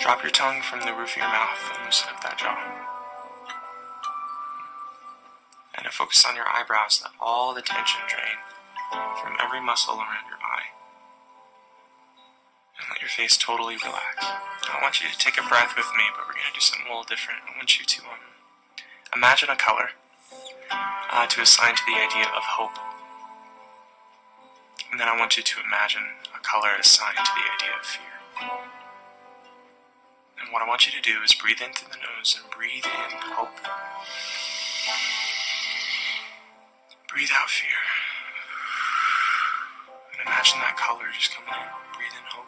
Drop your tongue from the roof of your mouth and loosen up that jaw. And now focus on your eyebrows, let all the tension drain from every muscle around your eye. And let your face totally relax. I want you to take a breath with me, but we're going to do something a little different. I want you to imagine a color to assign to the idea of hope. And then I want you to imagine a color assigned to the idea of fear. And what I want you to do is breathe in through the nose and breathe in hope. Breathe out fear. And imagine that color just coming in. Breathe in hope.